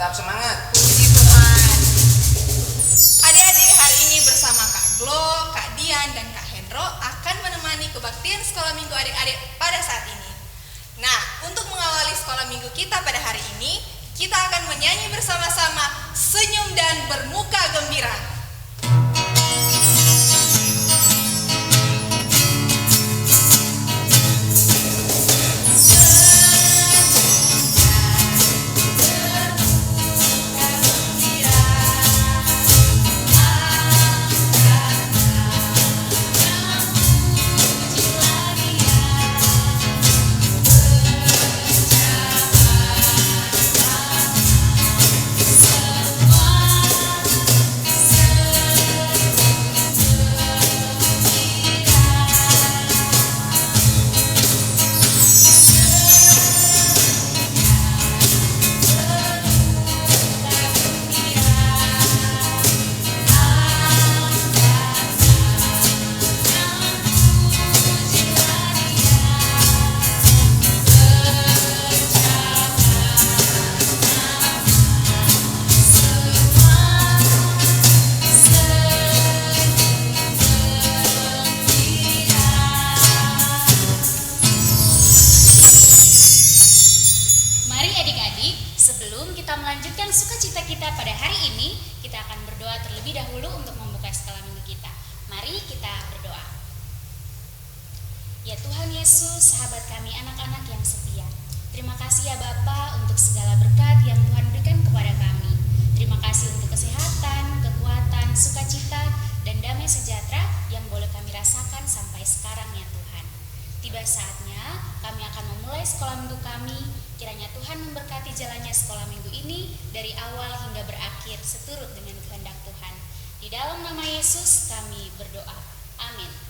Tetap semangat. Puji Tuhan. Adik-adik, hari ini bersama Kak Glo, Kak Dian, dan Kak Hendro akan menemani kebaktian sekolah minggu adik-adik pada saat ini. Nah, untuk mengawali sekolah minggu kita pada hari ini, kita akan menyanyi bersama-sama Senyum dan Bermuka Gembira. Ya Tuhan Yesus, sahabat kami anak-anak yang setia, terima kasih ya Bapa untuk segala berkat yang Tuhan berikan kepada kami. Terima kasih untuk kesehatan, kekuatan, sukacita, dan damai sejahtera yang boleh kami rasakan sampai sekarang ya Tuhan. Tiba saatnya kami akan memulai sekolah minggu kami. Kiranya Tuhan memberkati jalannya sekolah minggu ini dari awal hingga berakhir seturut dengan kehendak Tuhan. Di dalam nama Yesus kami berdoa. Amin.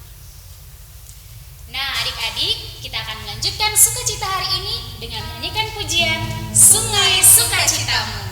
Nah adik-adik, kita akan melanjutkan sukacita hari ini dengan menyanyikan pujian Sungai Sukacitamu.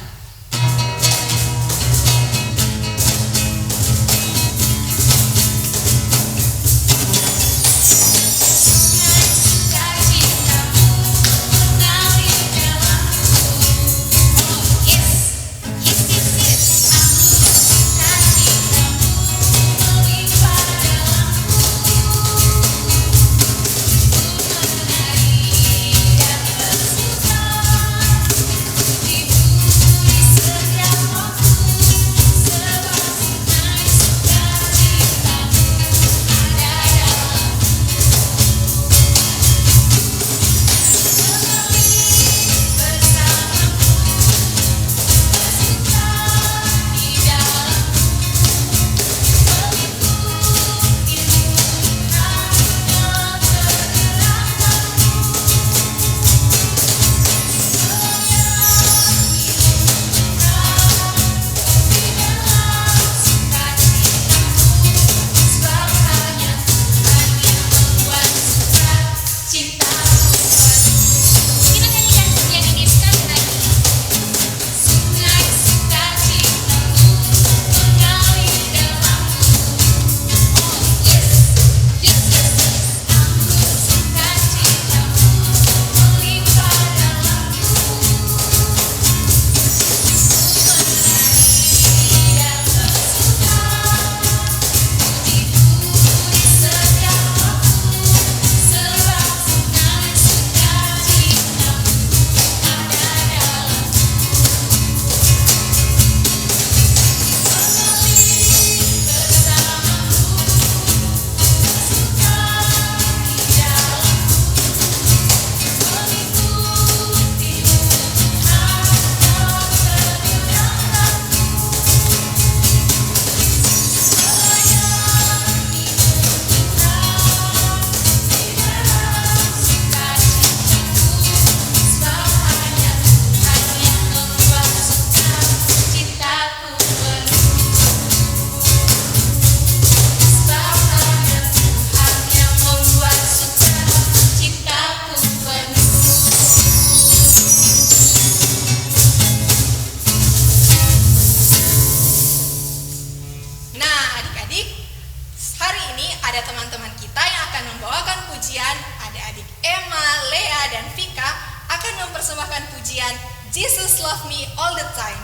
Jesus Love Me All the Time.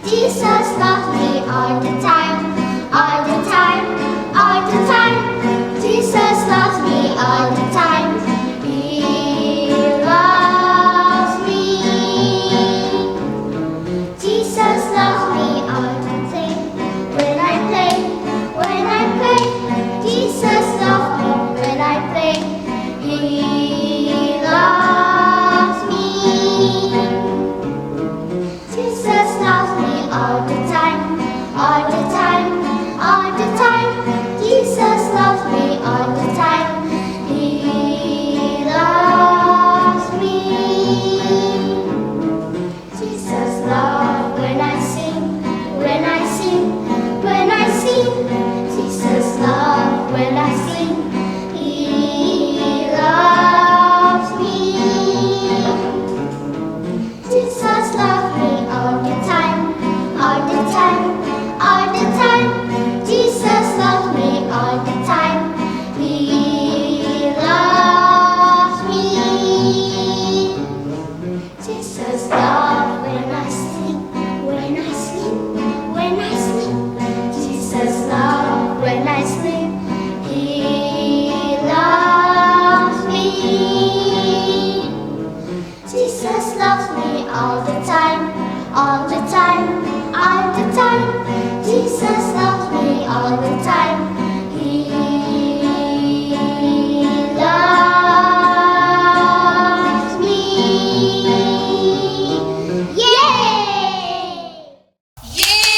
Jesus loves me all the time, all the time, all the time. Jesus loves me all the time. He loves me. Jesus loves me all the time. When I play, Jesus loves me when I play. He loves me. Jesus loves me all the time, all the time, all the time. Jesus loves me all the time. He loves me. Jesus loves when I sing, when I sing, when I sing. Jesus loves when I sing. He loves me. Jesus loves me all the time, all the time, all the time. Jesus loves me all the time. He loves me. Jesus loves when I sleep, when I sleep, when I sleep. Jesus loves when I sleep. He loves me. Jesus loves me all the time, all the time, all the time. Jesus loves me all the time. He loves me. Yay! Yeay!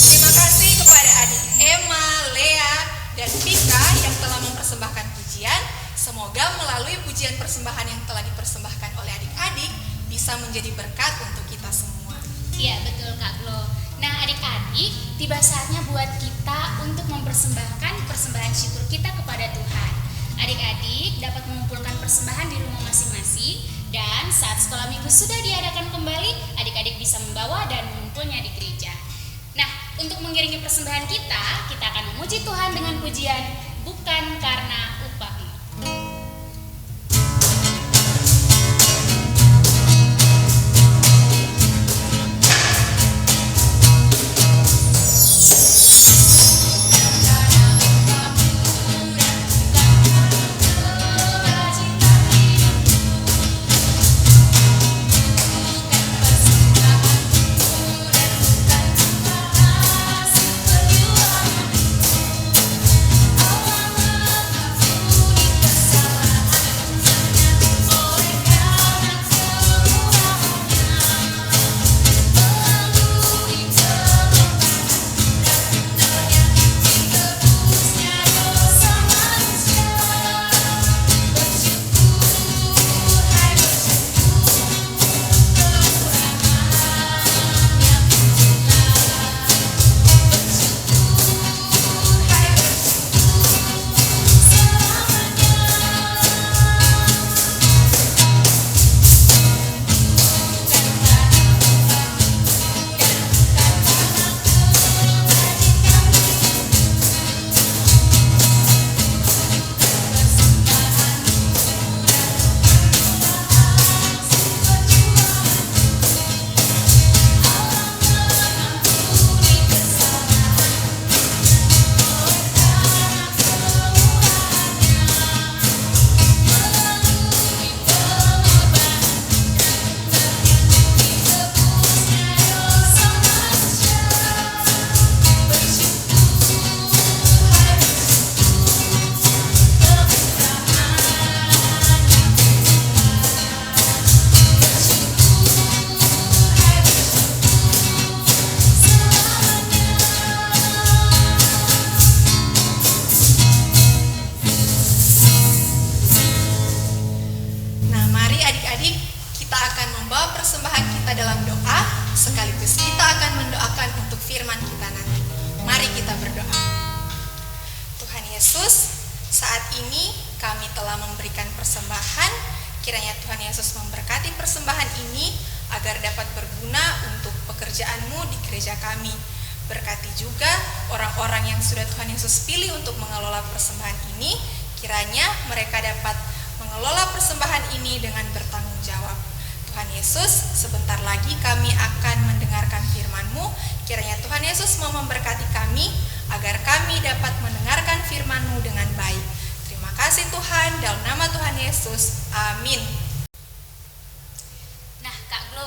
Terima kasih kepada adik Emma, Lea, dan Vika yang telah mempersembahkan pujian. Semoga melalui pujian persembahan yang telah dipersembahkan oleh adik-adik bisa menjadi berkat untuk kita semua. Iya betul Kak Glo. Nah adik-adik, tiba saatnya buat kita untuk mempersembahkan persembahan syukur kita kepada Tuhan. Adik-adik dapat mengumpulkan persembahan di rumah masing-masing, dan saat sekolah minggu sudah diadakan kembali, adik-adik bisa membawa dan mengumpulnya di gereja. Nah, untuk mengiringi persembahan kita akan memuji Tuhan dengan pujian Bukan Karena Upahmu. Saat ini kami telah memberikan persembahan. Kiranya Tuhan Yesus memberkati persembahan ini agar dapat berguna untuk pekerjaanmu di gereja kami. Berkati juga orang-orang yang sudah Tuhan Yesus pilih untuk mengelola persembahan ini, kiranya mereka dapat mengelola persembahan ini dengan bertanggung jawab. Tuhan Yesus, sebentar lagi kami akan mendengarkan firman-Mu. Kiranya Tuhan Yesus mau memberkati kami agar kami dapat mendengarkan firman-Mu dengan baik. Terima kasih Tuhan, dalam nama Tuhan Yesus. Amin. Nah, Kak Glo,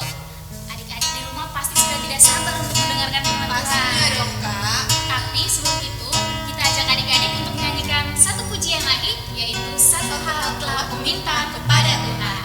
adik-adik di rumah pasti sudah tidak sabar untuk mendengarkan firman Tuhan. Pastinya dong, Kak. Tapi sebelum itu, kita ajak adik-adik untuk menyanyikan satu pujian lagi, yaitu satu hal telah aku minta kepada Tuhan.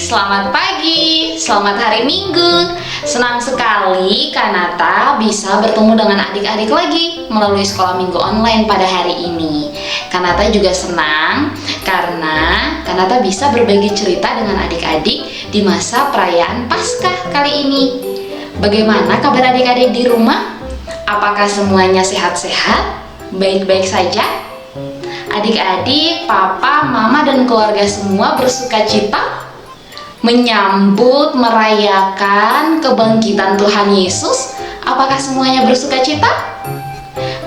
Selamat pagi, selamat hari Minggu. Senang sekali Kanata bisa bertemu dengan adik-adik lagi melalui sekolah minggu online pada hari ini. Kanata juga senang karena Kanata bisa berbagi cerita dengan adik-adik di masa perayaan Paskah kali ini. Bagaimana kabar adik-adik di rumah? Apakah semuanya sehat-sehat? Baik-baik saja? Adik-adik, papa, mama, dan keluarga semua bersuka cita menyambut, merayakan kebangkitan Tuhan Yesus. Apakah semuanya bersuka cita?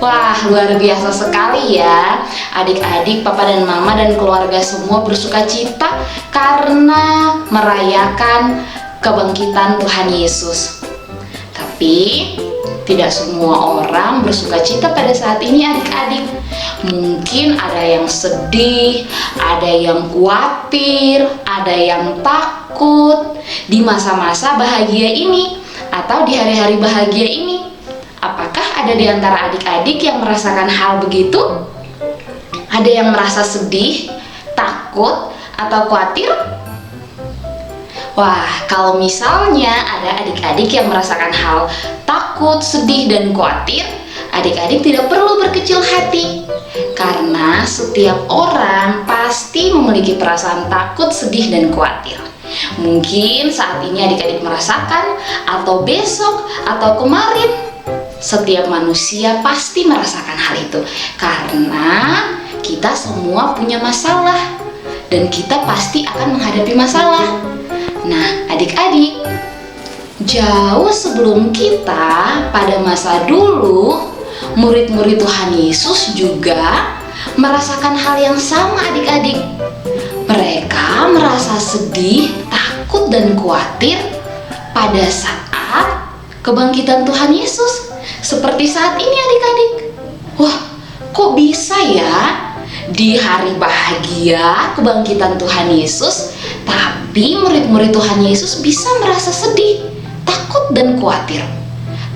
Wah, luar biasa sekali ya. Adik-adik, papa dan mama dan keluarga semua bersuka cita karena merayakan kebangkitan Tuhan Yesus. Tapi tidak semua orang bersuka cita pada saat ini adik-adik. Mungkin ada yang sedih, ada yang khawatir, ada yang takut di masa-masa bahagia ini atau di hari-hari bahagia ini. Apakah ada di antara adik-adik yang merasakan hal begitu? Ada yang merasa sedih, takut, atau khawatir? Wah, kalau misalnya ada adik-adik yang merasakan hal takut, sedih, dan khawatir, adik-adik tidak perlu berkecil hati. Karena setiap orang pasti memiliki perasaan takut, sedih, dan khawatir. Mungkin saat ini adik-adik merasakan, atau besok, atau kemarin. Setiap manusia pasti merasakan hal itu, karena kita semua punya masalah, dan kita pasti akan menghadapi masalah. Nah, adik-adik, jauh sebelum kita, pada masa dulu, murid-murid Tuhan Yesus juga merasakan hal yang sama, adik-adik. Mereka merasa sedih, takut, dan khawatir pada saat kebangkitan Tuhan Yesus. Seperti saat ini, adik-adik. Wah, kok bisa ya di hari bahagia kebangkitan Tuhan Yesus, tapi murid-murid Tuhan Yesus bisa merasa sedih, takut, dan khawatir.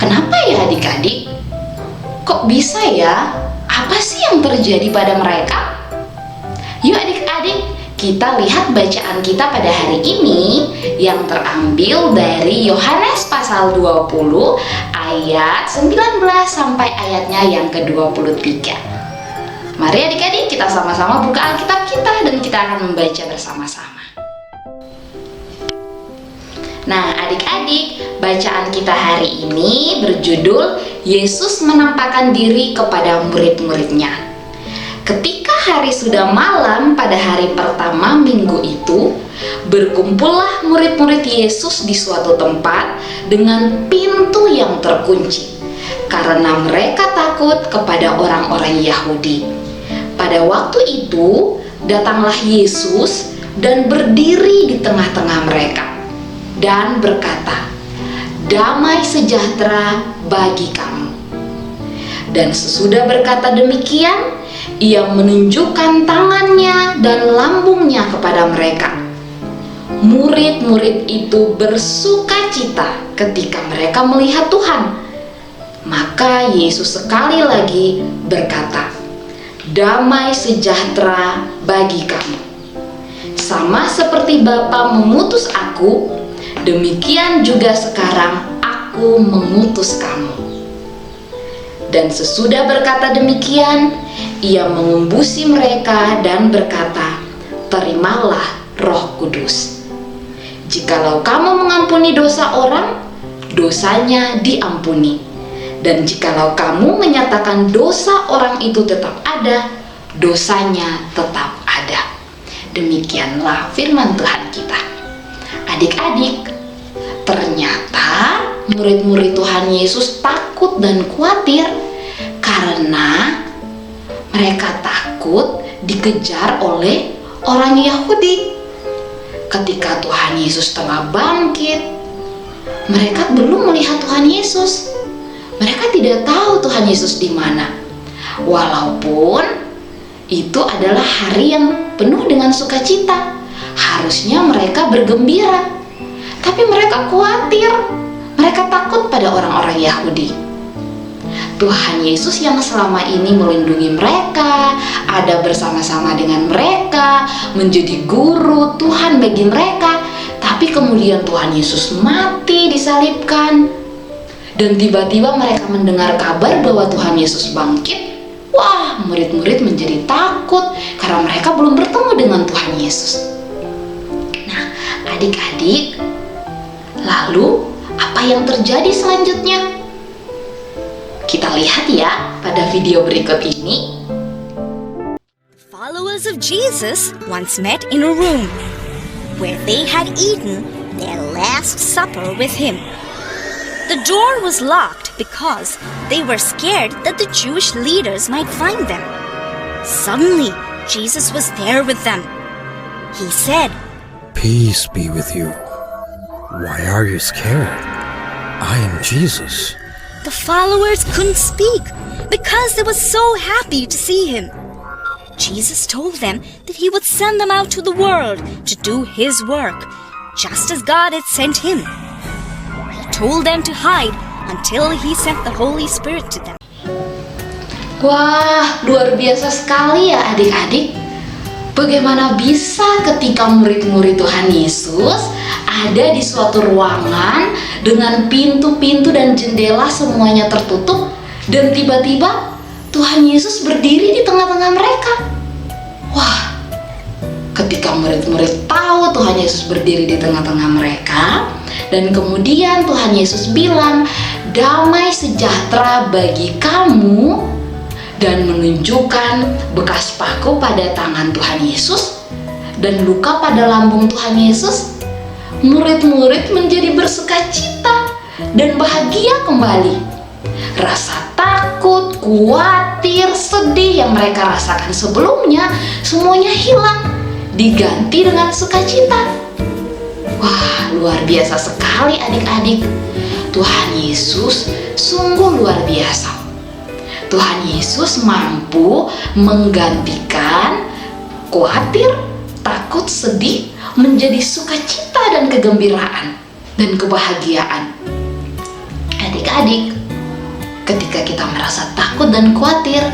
Kenapa ya, adik-adik? Kok bisa ya? Apa sih yang terjadi pada mereka? Yuk adik-adik, kita lihat bacaan kita pada hari ini yang terambil dari Yohanes pasal 20 ayat 19 sampai ayatnya yang ke-23. Mari adik-adik, kita sama-sama buka Alkitab kita dan kita akan membaca bersama-sama. Nah, adik-adik, bacaan kita hari ini berjudul Yesus menampakkan diri kepada murid-muridnya. Ketika hari sudah malam pada hari pertama minggu itu, berkumpullah murid-murid Yesus di suatu tempat dengan pintu yang terkunci, karena mereka takut kepada orang-orang Yahudi. Pada waktu itu, datanglah Yesus dan berdiri di tengah-tengah mereka dan berkata, "Damai sejahtera bagi kamu." Dan sesudah berkata demikian, ia menunjukkan tangannya dan lambungnya kepada mereka. Murid-murid itu bersukacita ketika mereka melihat Tuhan. Maka Yesus sekali lagi berkata, "Damai sejahtera bagi kamu. Sama seperti Bapa mengutus aku, demikian juga sekarang aku mengutus kamu." Dan sesudah berkata demikian, ia mengembusi mereka dan berkata, "Terimalah Roh Kudus. Jikalau kamu mengampuni dosa orang, dosanya diampuni. Dan jikalau kamu menyatakan dosa orang itu tetap ada, dosanya tetap ada." Demikianlah firman Tuhan kita. Adik-adik, ternyata murid-murid Tuhan Yesus takut dan khawatir karena mereka takut dikejar oleh orang Yahudi. Ketika Tuhan Yesus telah bangkit, mereka belum melihat Tuhan Yesus. Mereka tidak tahu Tuhan Yesus di mana. Walaupun itu adalah hari yang penuh dengan sukacita, harusnya mereka bergembira. Tapi mereka khawatir, mereka takut pada orang-orang Yahudi. Tuhan Yesus yang selama ini melindungi mereka, ada bersama-sama dengan mereka, menjadi guru Tuhan bagi mereka. Tapi kemudian Tuhan Yesus mati disalibkan. Dan tiba-tiba mereka mendengar kabar bahwa Tuhan Yesus bangkit. Wah, murid-murid menjadi takut karena mereka belum bertemu dengan Tuhan Yesus. Nah, adik-adik, lalu apa yang terjadi selanjutnya? Kita lihat ya pada video berikut ini. Followers of Jesus once met in a room where they had eaten their last supper with him. The door was locked because they were scared that the Jewish leaders might find them. Suddenly, Jesus was there with them. He said, "Peace be with you. Why are you scared? I am Jesus." The followers couldn't speak because they were so happy to see him. Jesus told them that he would send them out to the world to do his work, just as God had sent him. He told them to hide until he sent the Holy Spirit to them. Wah, luar biasa sekali ya adik-adik. Bagaimana bisa ketika murid-murid Tuhan Yesus ada di suatu ruangan dengan pintu-pintu dan jendela semuanya tertutup, dan tiba-tiba Tuhan Yesus berdiri di tengah-tengah mereka. Wah, ketika murid-murid tahu Lalu Tuhan Yesus berdiri di tengah-tengah mereka, dan kemudian Tuhan Yesus bilang, "Damai sejahtera bagi kamu," dan menunjukkan bekas paku pada tangan Tuhan Yesus dan luka pada lambung Tuhan Yesus. Murid-murid menjadi bersukacita dan bahagia kembali. Rasa takut, khawatir, sedih yang mereka rasakan sebelumnya semuanya hilang, diganti dengan sukacita. Wah, luar biasa sekali adik-adik. Tuhan Yesus sungguh luar biasa. Tuhan Yesus mampu menggantikan khawatir, takut, sedih menjadi sukacita dan kegembiraan dan kebahagiaan. Adik-adik, ketika kita merasa takut dan khawatir,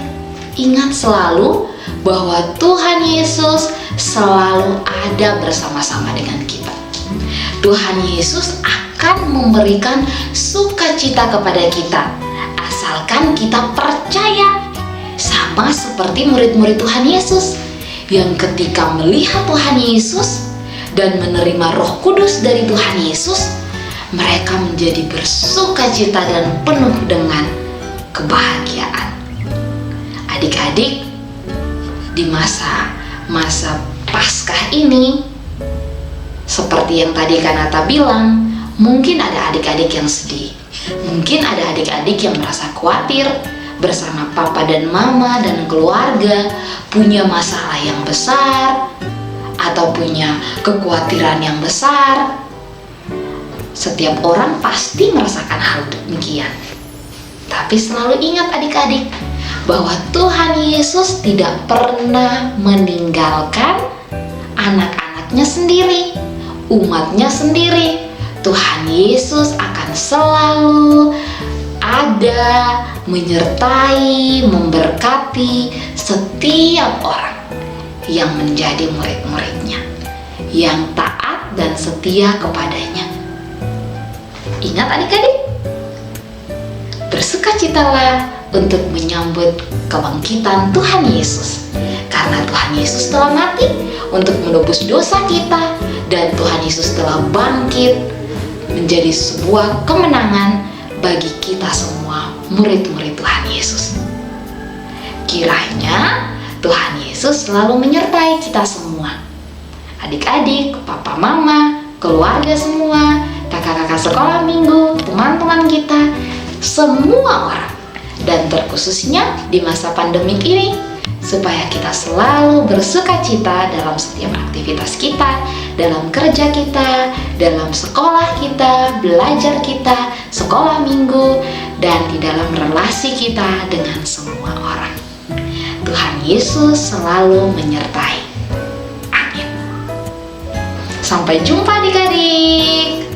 ingat selalu bahwa Tuhan Yesus selalu ada bersama-sama dengan kita. Tuhan Yesus akan memberikan sukacita kepada kita, asalkan kita percaya. Sama seperti murid-murid Tuhan Yesus yang ketika melihat Tuhan Yesus dan menerima Roh Kudus dari Tuhan Yesus, mereka menjadi bersukacita dan penuh dengan kebahagiaan. Adik-adik, di masa Paskah ini, seperti yang tadi Kanata bilang, mungkin ada adik-adik yang sedih, mungkin ada adik-adik yang merasa khawatir bersama papa dan mama dan keluarga, punya masalah yang besar atau punya kekhawatiran yang besar. Setiap orang pasti merasakan hal demikian. Tapi selalu ingat adik-adik, bahwa Tuhan Yesus tidak pernah meninggalkan anak-anaknya sendiri, umatnya sendiri. Tuhan Yesus akan selalu ada, menyertai, memberkati setiap orang yang menjadi murid-muridnya, yang taat dan setia kepadanya. Ingat adik-adik, bersukacitalah untuk menyambut kebangkitan Tuhan Yesus, karena Tuhan Yesus telah mati untuk menebus dosa kita, dan Tuhan Yesus telah bangkit menjadi sebuah kemenangan bagi kita semua murid-murid Tuhan Yesus. Kiranya Tuhan Yesus selalu menyertai kita semua, adik-adik, papa mama, keluarga semua, kakak-kakak sekolah minggu, teman-teman kita, semua orang, dan terkhususnya di masa pandemik ini, supaya kita selalu bersukacita dalam setiap aktivitas kita, dalam kerja kita, dalam sekolah kita, belajar kita, sekolah minggu, dan di dalam relasi kita dengan semua orang. Tuhan Yesus selalu menyertai. Amin. Sampai jumpa adik-adik.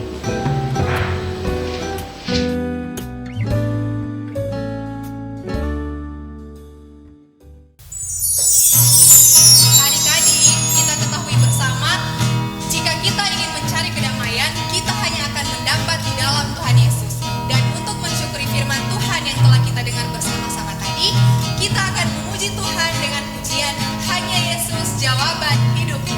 Adik-adik, kita ketahui bersama, jika kita ingin mencari kedamaian, kita hanya akan mendapat di dalam Tuhan Yesus. Dan untuk mensyukuri firman Tuhan yang telah kita dengar bersama-sama tadi, kita akan memuji Tuhan dengan pujian Hanya Yesus Jawaban Hidupku.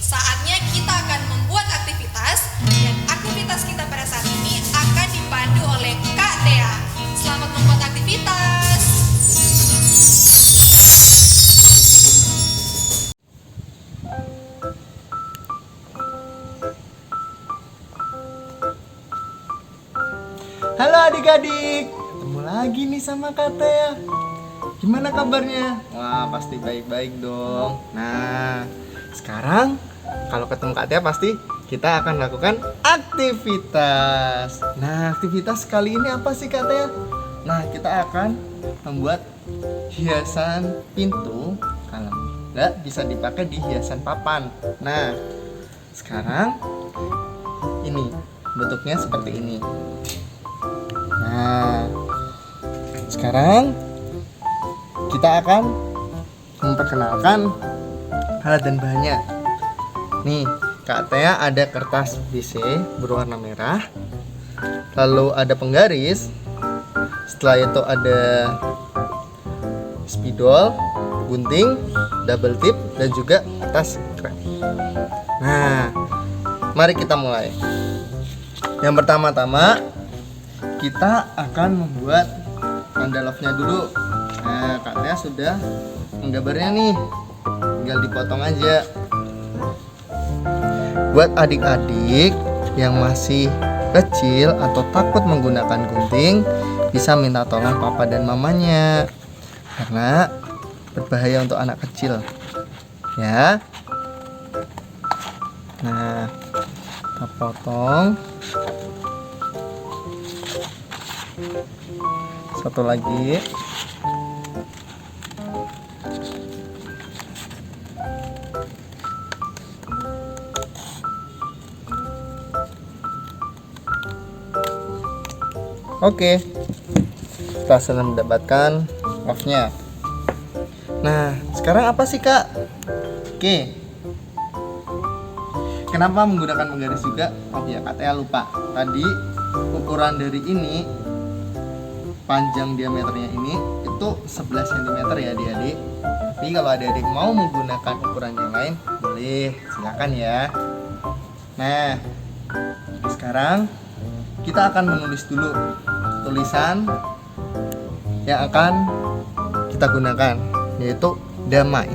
Saatnya kita akan membuat aktivitas, dan aktivitas kita pada saat ini akan dipandu oleh Kak Tea. Selamat membuat aktivitas. Halo adik-adik, ketemu lagi nih sama Kak Tea. Gimana kabarnya? Wah, pasti baik-baik dong. Nah, sekarang kalau ketemu Kak Tea pasti kita akan melakukan aktivitas. Nah, aktivitas kali ini apa sih Kak Tea? Nah, kita akan membuat hiasan pintu. Kalau enggak, bisa dipakai di hiasan papan. Nah, sekarang ini bentuknya seperti ini. Nah, sekarang kita akan memperkenalkan alat dan bahannya. Nih, Kak Tea ada kertas BC berwarna merah, lalu ada penggaris, setelah itu ada spidol, gunting, double tip, dan juga kertas krep. Nah, mari kita mulai. Yang pertama-tama kita akan membuat tanda love-nya dulu. Nah, Kak Tea sudah menggambarnya nih, tinggal dipotong aja. Buat adik-adik yang masih kecil atau takut menggunakan gunting, bisa minta tolong papa dan mamanya, karena berbahaya untuk anak kecil ya. Nah, kita potong. Satu lagi. Oke, kita sudah mendapatkan love-nya. Nah, sekarang apa sih Kak? Oke, kenapa menggunakan penggaris juga? Oh ya, Kak Tea lupa. Tadi ukuran dari ini, panjang diameternya ini itu 11 cm ya adik-adik. Tapi kalau adik-adik mau menggunakan ukuran yang lain, boleh, silakan ya. Nah, sekarang kita akan menulis dulu tulisan yang akan kita gunakan, yaitu damai.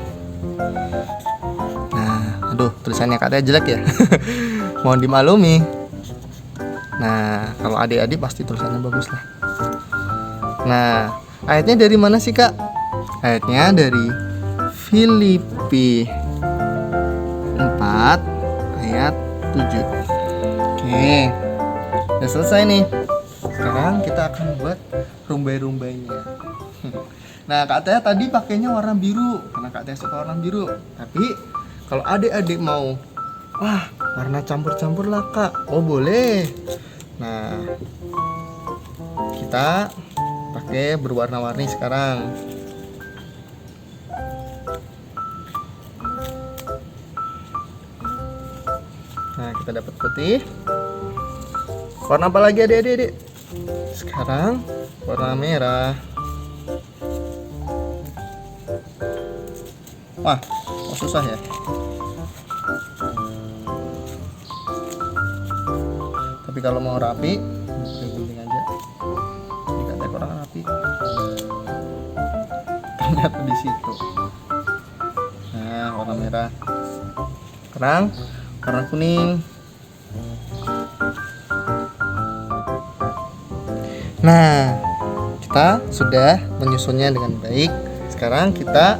Nah, aduh, tulisannya Kak Tea jelek ya. Mohon dimaklumi. Nah, kalau adik-adik pasti tulisannya bagus lah. Nah, ayatnya dari mana sih Kak? Ayatnya dari Filipi 4 ayat 7. Oke, udah selesai nih. Sekarang kita akan buat rumbai-rumbainya. Nah, Kak Tea tadi pakainya warna biru karena Kak Tea suka warna biru. Tapi kalau adik-adik mau, wah, warna campur-campur lah Kak, oh boleh. Nah, kita pakai berwarna-warni sekarang. Nah, kita dapat putih. Warna apa lagi adik-adik? Sekarang warna merah. Wah, kok susah ya? Tapi kalau mau rapi, gunting aja. Jadi Kak Tea kurang rapi. Ternyata di situ. Nah, warna merah. Sekarang warna kuning. Nah, kita sudah menyusunnya dengan baik. Sekarang kita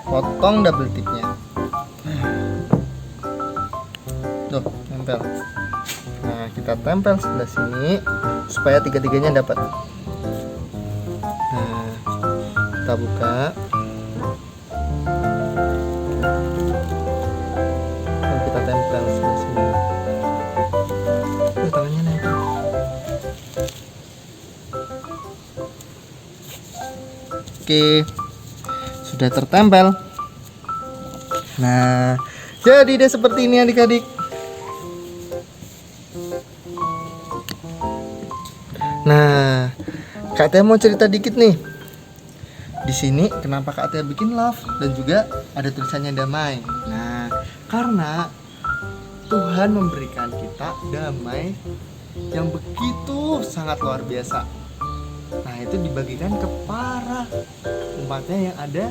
potong double tipnya. Tuh, nempel. Nah, kita tempel sebelah sini supaya tiga-tiganya dapat. Nah, kita buka. Lalu kita tempel sebelah sini. Tangannya nempel. Oke, sudah tertempel. Nah, jadi deh seperti ini adik-adik. Nah, Kak Tea mau cerita dikit nih. Di sini kenapa Kak Tea bikin love dan juga ada tulisannya damai. Nah, karena Tuhan memberikan kita damai yang begitu sangat luar biasa. Nah, itu dibagikan ke para umatnya yang ada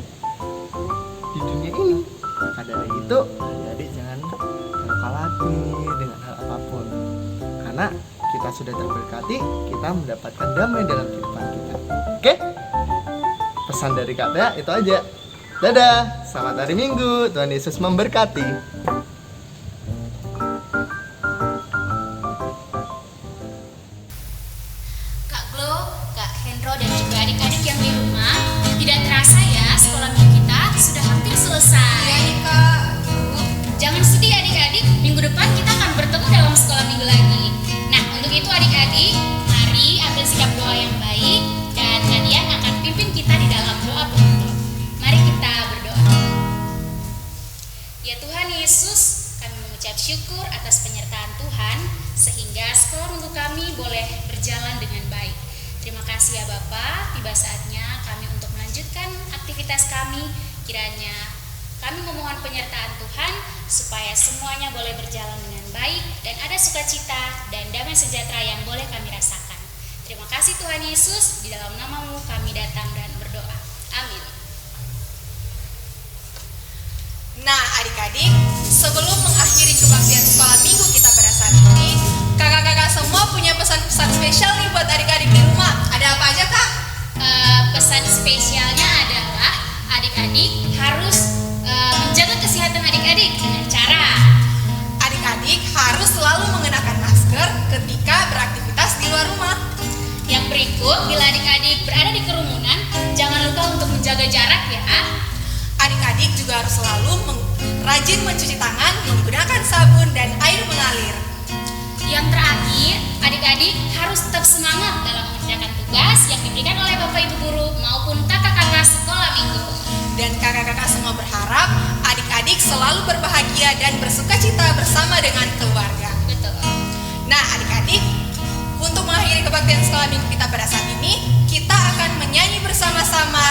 di dunia ini. Maka dari itu, adik-adik jangan terluka hati dengan hal apapun. Karena kita sudah terberkati, kita mendapatkan damai dalam kehidupan kita. Oke? Pesan dari Kak Tea itu aja. Dadah, selamat hari Minggu. Tuhan Yesus memberkati. Kak Glo, Kak Hendro, dan juga adik-adik yang di rumah, tidak terasa ya sekolah minggu kita sudah hampir selesai. Iya nih Kak. Jangan sedih adik-adik, minggu depan kita akan bertemu dalam sekolah minggu lagi. Nah, untuk itu adik-adik, mari ambil sikap doa yang baik dan kalian akan pimpin kita di dalam doa penutup. Mari kita berdoa. Ya Tuhan Yesus, kami mengucap syukur atas penyertaan Tuhan sehingga sekolah minggu kami boleh berjalan dengan baik. Terima kasih ya Bapa, tiba saatnya kami untuk melanjutkan aktivitas kami. Kiranya kami memohon penyertaan Tuhan supaya semuanya boleh berjalan dengan baik dan ada sukacita dan damai sejahtera yang boleh kami rasakan. Terima kasih Tuhan Yesus, di dalam nama-Mu kami datang dan berdoa. Amin. Nah adik-adik, sebelum mengakhiri kebaktian sekolah minggu kita pada saat ini, kakak-kakak semua punya pesan-pesan spesial nih buat adik-adik di rumah. Ada apa aja Kak? Pesan spesialnya adalah adik-adik harus menjaga kesehatan adik-adik dengan cara Adik-adik harus selalu mengenakan masker ketika beraktivitas di luar rumah. yang berikut. Bila adik-adik berada di kerumunan, jangan lupa untuk menjaga jarak ya. Adik-adik juga harus selalu rajin mencuci tangan menggunakan sabun dan air mengalir. Yang terakhir, adik-adik harus tetap semangat dalam mengerjakan tugas yang diberikan oleh Bapak Ibu Guru maupun kakak-kakak sekolah minggu. Dan kakak-kakak semua berharap adik-adik selalu berbahagia dan bersukacita bersama dengan keluarga. Betul. Nah adik-adik, untuk mengakhiri kebaktian sekolah minggu kita pada saat ini, kita akan menyanyi bersama-sama